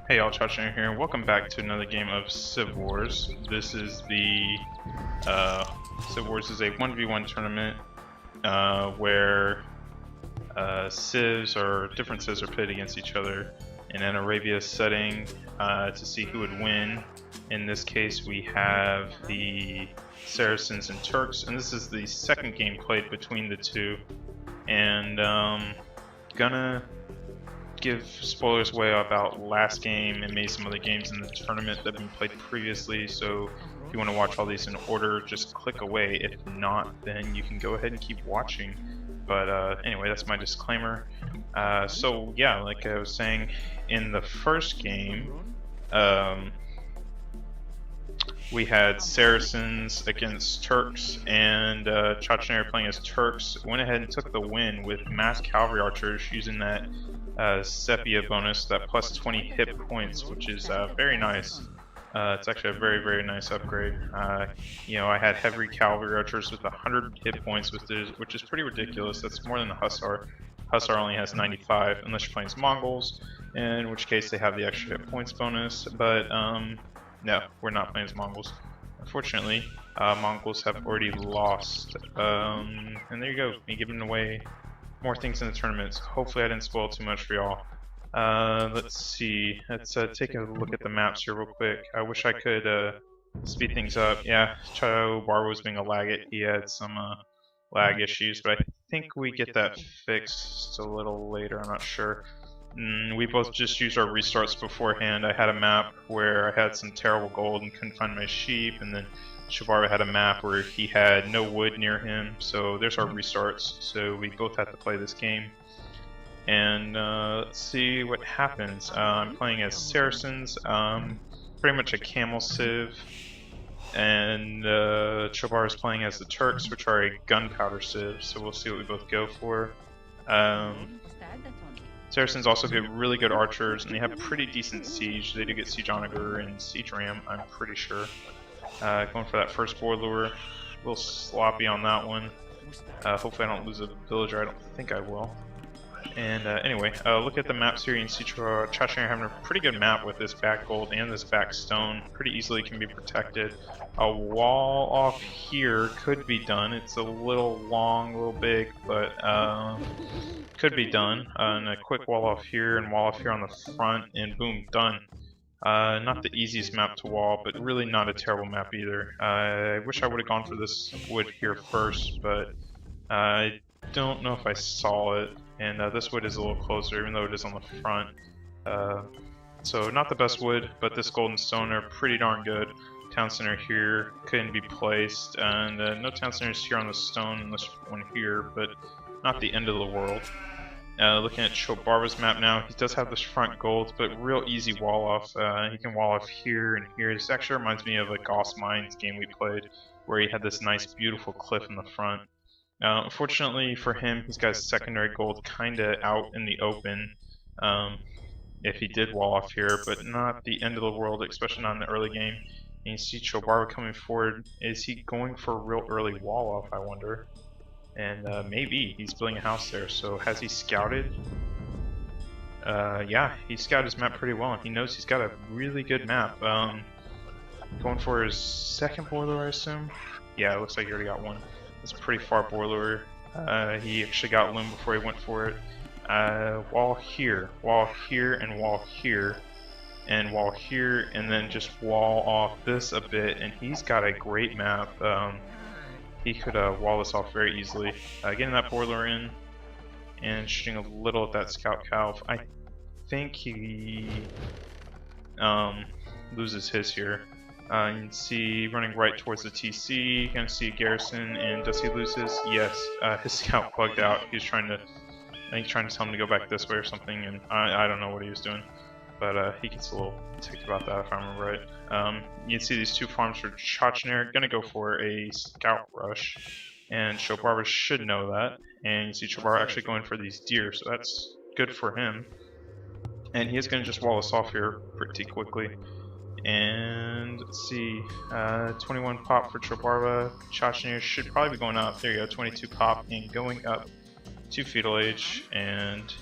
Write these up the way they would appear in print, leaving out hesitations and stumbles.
Hey y'all, Chachner here, and welcome back to another game of Civ Wars. This is the, Civ Wars is a 1v1 tournament, where, civs or different civs are pitted against each other in an Arabia setting, to see who would win. In this case, we have the Saracens and Turks, and this is the second game played between the two, and, gonna give spoilers away about last game and maybe some other games in the tournament that have been played previously, so if you want to watch all these in order, just click away. If not, then you can go ahead and keep watching. But anyway, that's my disclaimer. So yeah, like I was saying, in the first game, we had Saracens against Turks, and Chachner playing as Turks went ahead and took the win with mass cavalry archers using that Sepia bonus, that plus 20 hit points, which is very nice. It's actually a very, very nice upgrade. You know, I had heavy cavalry archers with 100 hit points, which is pretty ridiculous. That's more than the Hussar. Hussar only has 95, unless you're playing as Mongols, in which case they have the extra hit points bonus. But no, we're not playing as Mongols. Unfortunately, Mongols have already lost. And there you go, me giving away more things in the tournaments. Hopefully I didn't spoil too much for y'all. Let's see. Let's take a look at the maps here real quick. I wish I could speed things up. Yeah, Cho Bar was being a lagget. He had some lag issues, but I think we get that fixed a little later. I'm not sure. We both just used our restarts beforehand. I had a map where I had some terrible gold and couldn't find my sheep, and then Shabarva had a map where he had no wood near him, so there's our restarts. So we both had to play this game. And let's see what happens. I'm playing as Saracens, pretty much a camel civ, and Shabar is playing as the Turks, which are a gunpowder civ, so we'll see what we both go for. Saracens also get really good archers, and they have pretty decent siege. They do get siege onager and siege ram, I'm pretty sure. Going for that first boar lure, a little sloppy on that one. Hopefully I don't lose a villager. I don't think I will. And anyway, look at the maps here. You can see Chachner having a pretty good map with this back gold and this back stone. Pretty easily can be protected. A wall off here could be done. It's a little long, a little big, but could be done. And a quick wall off here and wall off here on the front, and boom, done. Not the easiest map to wall, but really not a terrible map either. I wish I would have gone for this wood here first, but I don't know if I saw it. And this wood is a little closer, even though it is on the front. So not the best wood, but this gold and stone are pretty darn good. Town center here couldn't be placed, and no town centers here on the stone, unless one here, but not the end of the world. Looking at Chobarva's map now, he does have this front gold, but real easy wall off. He can wall off here and here. This actually reminds me of a Goss Mines game we played, where he had this nice, beautiful cliff in the front. Unfortunately for him, he's got his secondary gold kinda out in the open, if he did wall off here, but not the end of the world, especially not in the early game. And you see Chobarva coming forward. Is he going for a real early wall off, I wonder? And maybe he's building a house there. So has he scouted? Yeah, he scouted his map pretty well. He knows he's got a really good map. Going for his second boiler, I assume? Yeah, it looks like he already got one. It's a pretty far boiler. He actually got loom before he went for it. Wall here, and wall here, and wall here, and then just wall off this a bit, and he's got a great map. He could wall this off very easily. Getting that boiler in, and shooting a little at that scout calf. I think he loses his here. You can see running right towards the TC, you can see Garrison, and does he lose his? Yes, his scout bugged out. He was trying to, I think trying to tell him to go back this way or something, and I don't know what he was doing. But he gets a little ticked about that if I remember right. You can see these two farms for Chachner, gonna go for a scout rush, and Chobarva should know that. And you see Chobarva actually going for these deer, so that's good for him. And he is gonna just wall us off here pretty quickly. And let's see, 21 pop for Chobarva. Chachner should probably be going up. There you go, 22 pop and going up to feudal age, and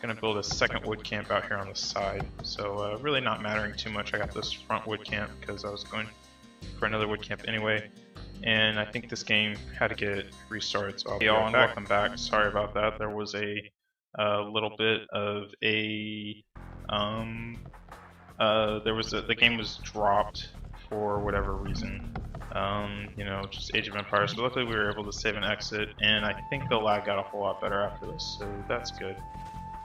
Gonna build a second wood camp out here on the side. So really not mattering too much. I got this front wood camp because I was going for another wood camp anyway. And I think this game had to get restarted. So I'll be all and welcome back. Sorry about that. There was a little bit of a the game was dropped for whatever reason. You know, just Age of Empires. But luckily we were able to save and exit, and I think the lag got a whole lot better after this, so that's good.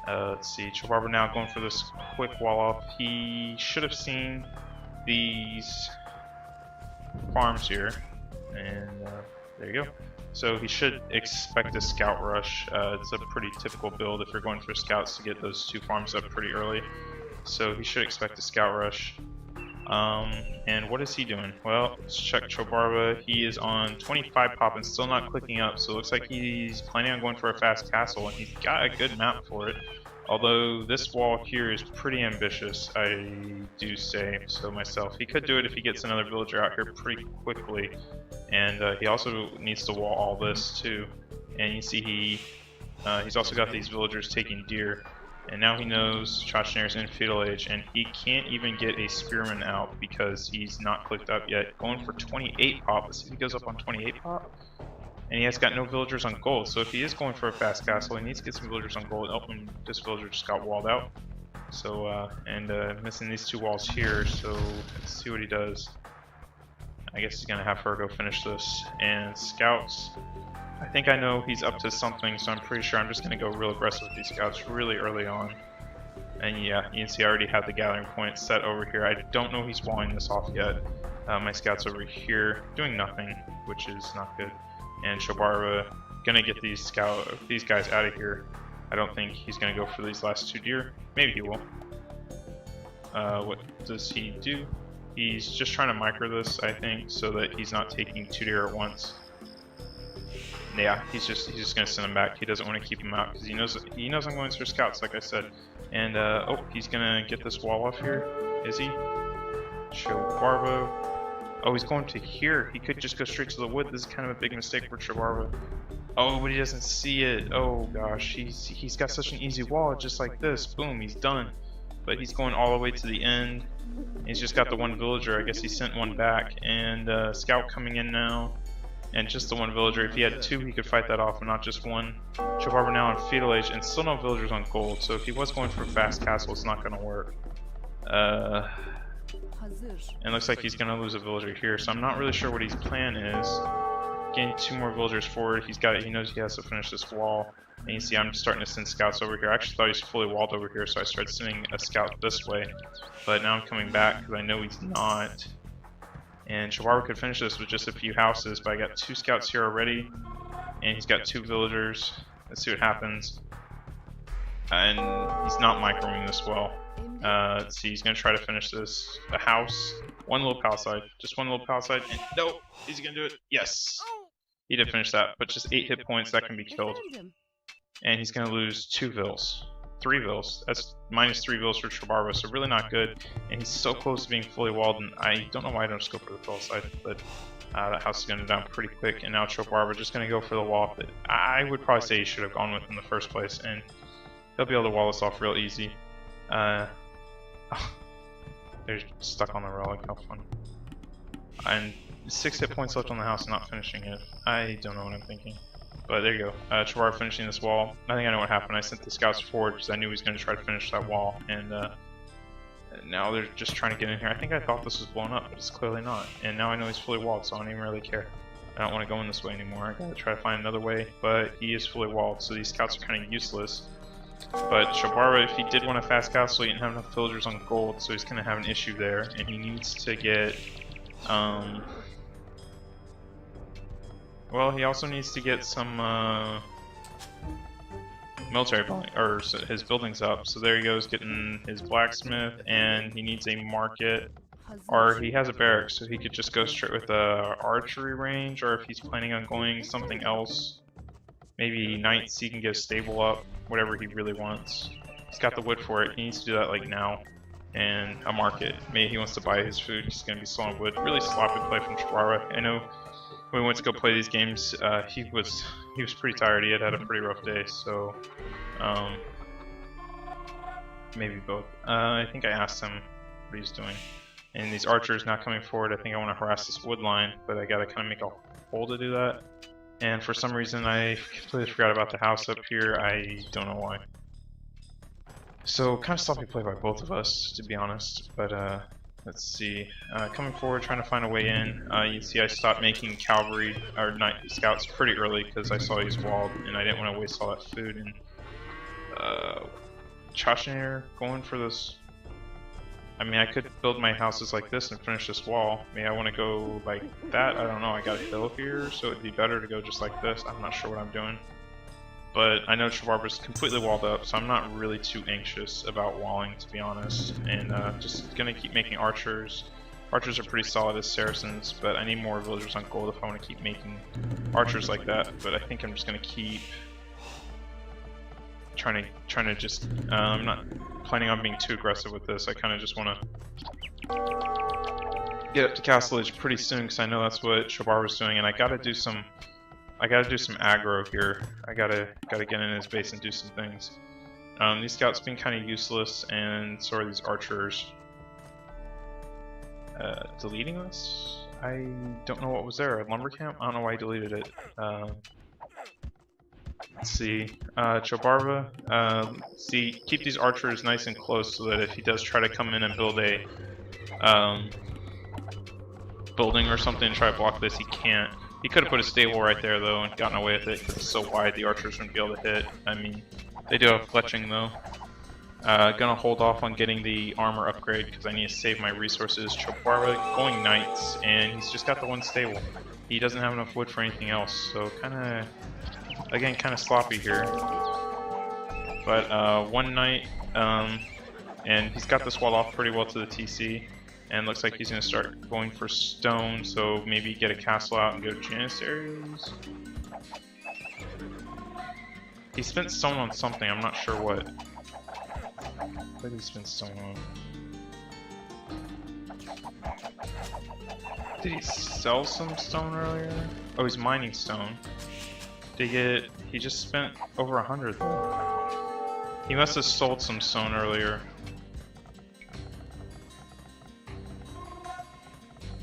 Let's see, Chobarba now going for this quick wall off. He should have seen these farms here, and there you go. So he should expect a scout rush. It's a pretty typical build if you're going for scouts to get those 2 farms up pretty early. So he should expect a scout rush. And what is he doing? Well, let's check Chobarba. He is on 25 pop and still not clicking up, so it looks like he's planning on going for a fast castle, and he's got a good map for it. Although this wall here is pretty ambitious, I do say so myself. He could do it if he gets another villager out here pretty quickly, and he also needs to wall all this too. And you see he's also got these villagers taking deer. And now he knows Chachner's in Feudal Age, and he can't even get a Spearman out because he's not clicked up yet. Going for 28 pop. Let's see if he goes up on 28 pop. And he has got no villagers on gold, so if he is going for a fast castle, he needs to get some villagers on gold. Oh, and this villager just got walled out. So, missing these 2 walls here, so let's see what he does. I guess he's gonna have her go finish this. And scouts. I think I know he's up to something, so I'm pretty sure I'm just going to go real aggressive with these scouts really early on. And yeah, you can see I already have the gathering point set over here. I don't know he's walling this off yet. My scouts over here doing nothing, which is not good. And Chobarba going to get these guys out of here. I don't think he's going to go for these last 2 deer. Maybe he will. What does he do? He's just trying to micro this, I think, so that he's not taking 2 deer at once. Yeah, he's just gonna send him back. He doesn't want to keep him out because he knows I'm going for scouts, like I said. And oh, he's gonna get this wall off here. Is he? Chobarba. Oh, he's going to here. He could just go straight to the wood. This is kind of a big mistake for Chobarba. Oh, but he doesn't see it. Oh gosh, he's got such an easy wall, just like this. Boom, he's done. But he's going all the way to the end. He's just got the 1 villager. I guess he sent 1 back. And scout coming in now. And just the 1 villager. If he had 2, he could fight that off, and not just 1. Chobarba now in Feudal Age, and still no villagers on gold. So if he was going for a fast castle, it's not going to work. And it looks like he's going to lose a villager here. So I'm not really sure what his plan is. Getting 2 more villagers forward. He knows he has to finish this wall. And you see, I'm just starting to send scouts over here. I actually thought he was fully walled over here, so I started sending a scout this way. But now I'm coming back because I know he's not. And Chobarba could finish this with just a few houses, but I got 2 scouts here already, and he's got 2 villagers. Let's see what happens. And he's not microing this well. Let's see, he's going to try to finish this. A house, 1 little palisade, just 1 little palisade, and no, is he going to do it? Yes! He did finish that, but just 8 hit points, that can be killed. And he's going to lose 2 vills. 3 vills. That's minus 3 vills for Chobarba, so really not good. And he's so close to being fully walled, and I don't know why I don't just go for the fell side, but that house is going to down pretty quick. And now Chobarba just going to go for the wall that I would probably say he should have gone with in the first place, and he'll be able to wall this off real easy. They're stuck on the relic, how fun. And 6 hit points left on the house and not finishing it. I don't know what I'm thinking. But there you go. Chobarba finishing this wall. I think I know what happened. I sent the scouts forward because I knew he was going to try to finish that wall. And now they're just trying to get in here. I think I thought this was blown up, but it's clearly not. And now I know he's fully walled, so I don't even really care. I don't want to go in this way anymore. I gotta try to find another way. But he is fully walled, so these scouts are kind of useless. But Chobarba, if he did want a fast castle, he didn't have enough villagers on gold, so he's going to have an issue there. And he needs to get... well, he also needs to get some military building, or his buildings up. So there he goes, getting his blacksmith, and he needs a market, or he has a barracks, so he could just go straight with a archery range, or if he's planning on going something else, maybe knights, he can get a stable up, whatever he really wants. He's got the wood for it. He needs to do that like now, and a market. Maybe he wants to buy his food. He's gonna be selling wood. Really sloppy play from Chobarba. I know. When we went to go play these games, he was pretty tired. He had a pretty rough day, so maybe both. I think I asked him what he's doing. And these archers not coming forward, I think I want to harass this wood line, but I gotta kind of make a hole to do that. And for some reason I completely forgot about the house up here. I don't know why. So kind of sloppy play by both of us, to be honest. But let's see. Coming forward, trying to find a way in. You see I stopped making cavalry or knight scouts pretty early because I saw he's walled and I didn't want to waste all that food. And Chachnir going for this. I mean, I could build my houses like this and finish this wall. Maybe I want to go like that. I don't know. I got a hill here, so it'd be better to go just like this. I'm not sure what I'm doing. But I know Trevor's completely walled up, so I'm not really too anxious about walling, to be honest. And just gonna keep making archers. Archers are pretty solid as Saracens, but I need more villagers on gold if I want to keep making archers like that. But I think I'm just gonna keep trying to just. I'm not planning on being too aggressive with this. I kind of just want to get up to Castle Age pretty soon because I know that's what Shabar was doing, and I gotta do some aggro here. I gotta get in his base and do some things. These scouts being kind of useless, and so are these archers. Deleting this? I don't know what was there. A lumber camp? I don't know why I deleted it. Let's see. Chobarva. See, keep these archers nice and close so that if he does try to come in and build a building or something and try to block this, he can't. He could have put a stable right there though and gotten away with it because it's so wide the archers wouldn't be able to hit. I mean, they do have fletching though. Gonna hold off on getting the armor upgrade because I need to save my resources. Chobarva going knights, and he's just got the one stable. He doesn't have enough wood for anything else, so kind of sloppy here. But one knight, and he's got this wall off pretty well to the TC. And looks like he's going to start going for stone, so maybe get a castle out and go to Janissaries. He spent stone on something, I'm not sure what. What did he spend stone on? Did he sell some stone earlier? Oh, he's mining stone. He just spent over 100 though. He must have sold some stone earlier.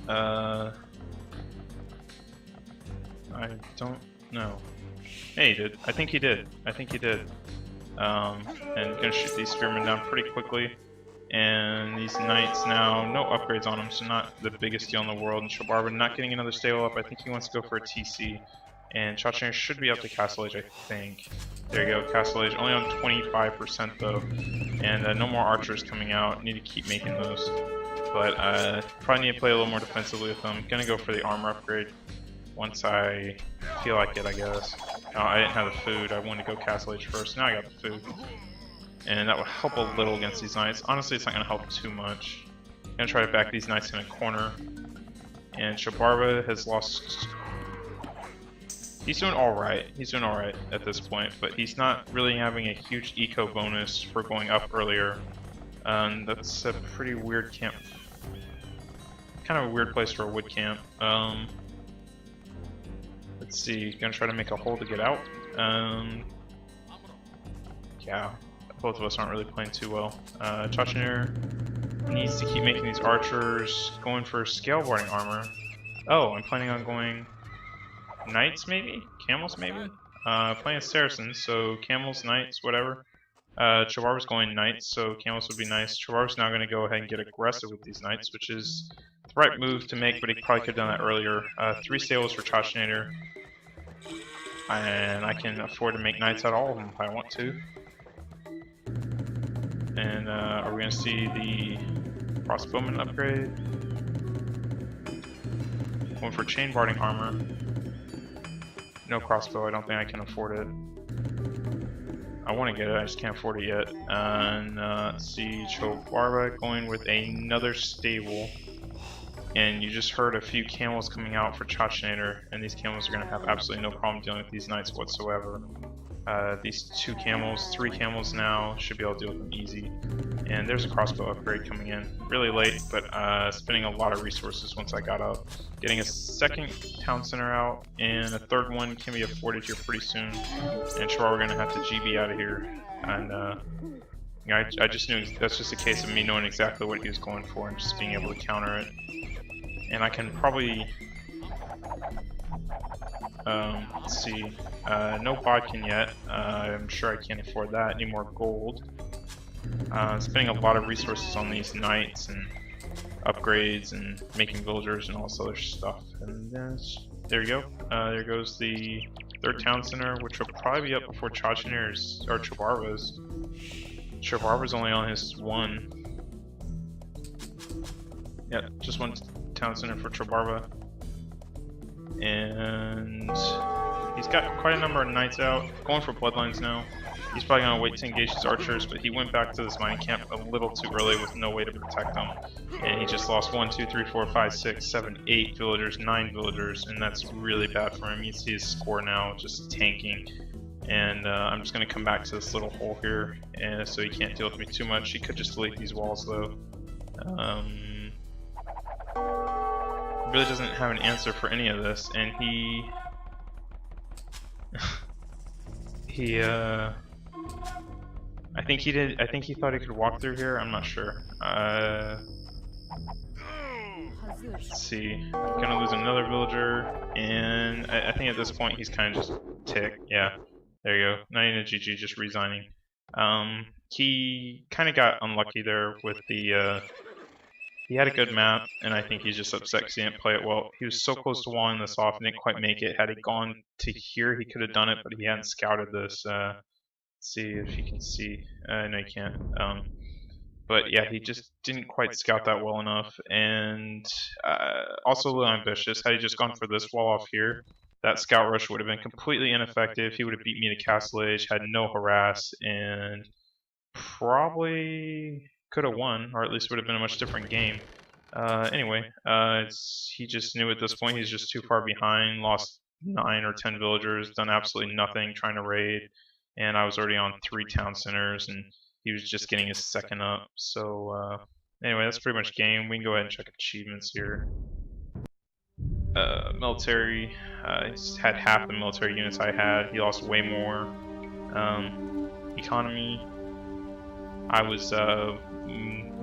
I don't know. Hey, he did. I think he did. And gonna shoot these spearmen down pretty quickly. And these knights now, no upgrades on them, so not the biggest deal in the world. And Shobarba not getting another stable up. I think he wants to go for a TC. And Chachnir should be up to Castle Age, I think. There you go, Castle Age. Only on 25% though. And no more archers coming out. Need to keep making those. But probably need to play a little more defensively with them. Gonna go for the armor upgrade once I feel like it, I guess. No, I didn't have the food. I wanted to go Castle Age first. Now I got the food. And that would help a little against these knights. Honestly, it's not gonna help too much. I'm gonna try to back these knights in a corner. And Shabarva has lost. He's doing alright. He's doing alright at this point, but he's not really having a huge eco bonus for going up earlier. That's a pretty weird camp. Kind of a weird place for a wood camp. Let's see. Gonna try to make a hole to get out. Yeah, both of us aren't really playing too well. Chachnir needs to keep making these archers. Going for scaleboarding armor. Oh, I'm planning on going knights maybe? Camels maybe? Playing Saracens, so camels, knights, whatever. Chavar's going knights, so camels would be nice. Chavar's now going to go ahead and get aggressive with these knights, which is the right move to make, but he probably could have done that earlier. 3 stables for Chachnir, and I can afford to make knights out of all of them if I want to. And are we going to see the crossbowman upgrade? Going for chain barding armor. No crossbow, I don't think I can afford it. I want to get it, I just can't afford it yet. And let's see, Chobarba going with another stable. And you just heard a few camels coming out for Chachnir, and these camels are going to have absolutely no problem dealing with these knights whatsoever. These 2 camels, 3 camels now, should be able to deal with them easy. And there's a crossbow upgrade coming in. Really late, but spending a lot of resources once I got up. Getting a 2nd town center out, and a 3rd one can be afforded here pretty soon. And sure, we're going to have to GB out of here. And I just knew that's just a case of me knowing exactly what he was going for and just being able to counter it. And I can probably, let's see, no bodkin yet. I'm sure I can't afford that. I need more gold. Spending a lot of resources on these knights and upgrades and making villagers and all this other stuff. And there you go. There goes the third town center, which will probably be up before Chachinir's or Chavarva's. Chavarva's only on his one. Yeah, just one town center for Chavarva. And he's got quite a number of knights out. Going for bloodlines now. He's probably going to wait to engage his archers, but he went back to this mining camp a little too early with no way to protect them. And he just lost 1, 2, 3, 4, 5, 6, 7, 8 villagers, 9 villagers, and that's really bad for him. You see his score now just tanking. And I'm just going to come back to this little hole here, and so he can't deal with me too much. He could just delete these walls though. Really doesn't have an answer for any of this, and I think he did. I think he thought he could walk through here. I'm not sure. Let's see. Gonna lose another villager, and I think at this point he's kind of just ticked. Yeah, there you go. Not even a GG, just resigning. He kind of got unlucky there with the. He had a good map, and I think he's just upset because he didn't play it well. He was so close to walling this off and didn't quite make it. Had he gone to here, he could have done it, but he hadn't scouted this. Let's see if you can see. No, you can't. But yeah, he just didn't quite scout that well enough, and also a little ambitious. Had he just gone for this wall off here, that scout rush would have been completely ineffective. He would have beat me to Castle Age, had no harass, and probably could have won, or at least would have been a much different game. Anyway, he just knew at this point he's just too far behind, lost 9 or 10 villagers, done absolutely nothing trying to raid, and I was already on 3 town centers, and he was just getting his second up. So anyway, that's pretty much game. We can go ahead and check achievements here. Military, he's had half the military units I had. He lost way more. Economy, I was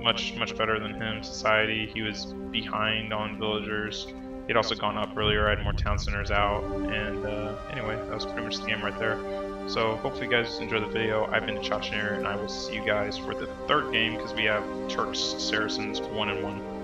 much better than him. Society, he was behind on villagers. He'd also gone up earlier. I had more town centers out, and anyway, that was pretty much the game right there. So hopefully you guys enjoyed the video. I've been Chachinir, and I will see you guys for the third game because we have Turks Saracens 1-1.